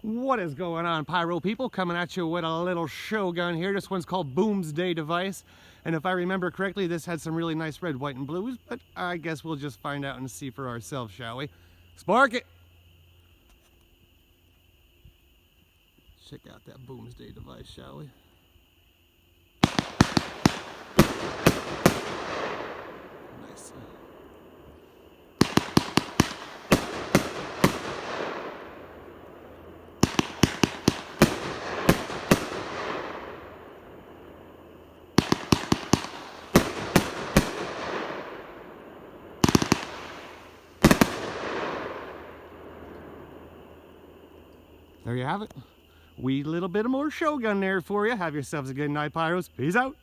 What is going on, pyro people? Coming at you with a little Shogun here. This one's called BOOMS Day device. And if I remember correctly, this had some really nice red, white, and blues, but I guess we'll just find out and see for ourselves, shall we? Spark it! Check out that BOOMS Day device, shall we? Nice. There you have it. Wee little bit of more Shogun there for you. Have yourselves a good night, pyros. Peace out.